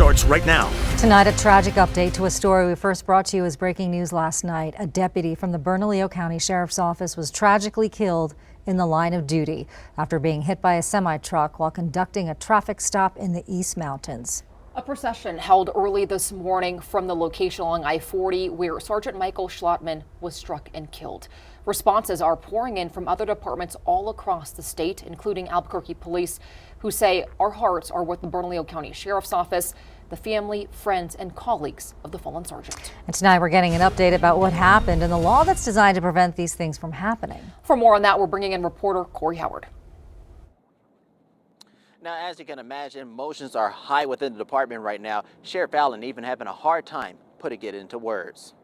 starts right now. Tonight, a tragic update to a story we first brought to you as breaking news last night. A deputy from the Bernalillo County Sheriff's Office was tragically killed in the line of duty after being hit by a semi-truck while conducting a traffic stop in the East Mountains. A procession held early this morning from the location along I-40 where Sergeant Michael Schlottman was struck and killed. Responses are pouring in from other departments all across the state, including Albuquerque Police, who say our hearts are with the Bernalillo County Sheriff's Office, the family, friends, and colleagues of the fallen sergeant. And tonight we're getting an update about what happened and the law that's designed to prevent these things from happening. For more on that, we're bringing in reporter Corey Howard. Now, as you can imagine, emotions are high within the department right now. Sheriff Allen even having a hard time putting it into words.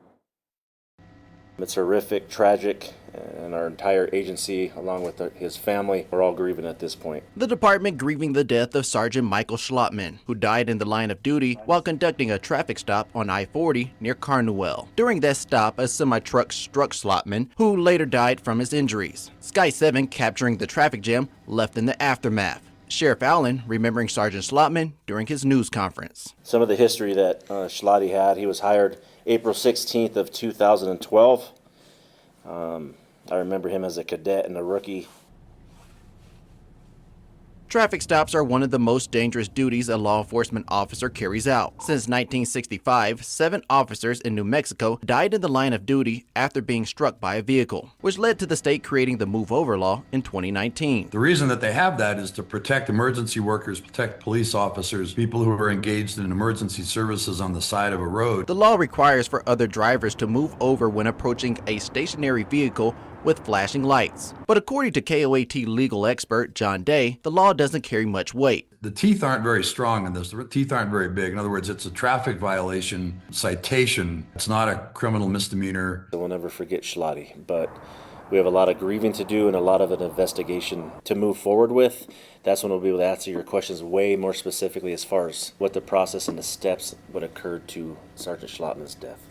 It's horrific, tragic, and our entire agency, along with his family, we're all grieving at this point. The department grieving the death of Sergeant Michael Schlottman, who died in the line of duty while conducting a traffic stop on I-40 near Carnuel. During that stop, a semi-truck struck Schlottman, who later died from his injuries. Sky 7 capturing the traffic jam left in the aftermath. Sheriff Allen remembering Sergeant Schlottman during his news conference. Some of the history that Schlotty had, he was hired April 16th of 2012. I remember him as a cadet and a rookie. Traffic stops are one of the most dangerous duties a law enforcement officer carries out. Since 1965, 7 officers in New Mexico died in the line of duty after being struck by a vehicle, which led to the state creating the Move Over law in 2019. The reason that they have that is to protect emergency workers, protect police officers, people who are engaged in emergency services on the side of a road. The law requires for other drivers to move over when approaching a stationary vehicle with flashing lights. But according to KOAT legal expert John Day, the law doesn't carry much weight. The teeth aren't very strong in this. The teeth aren't very big. In other words, it's a traffic violation citation. It's not a criminal misdemeanor. We'll never forget Schlotty, but we have a lot of grieving to do and a lot of an investigation to move forward with. That's when we'll be able to answer your questions way more specifically as far as what the process and the steps would occurred to Sergeant Schlottman's death.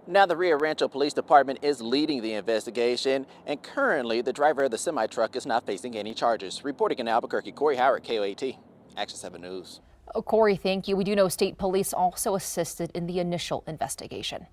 Now, the Rio Rancho Police Department is leading the investigation, and currently the driver of the semi-truck is not facing any charges. Reporting in Albuquerque, Corey Howard, KOAT, Action 7 News. Corey, thank you. We do know state police also assisted in the initial investigation.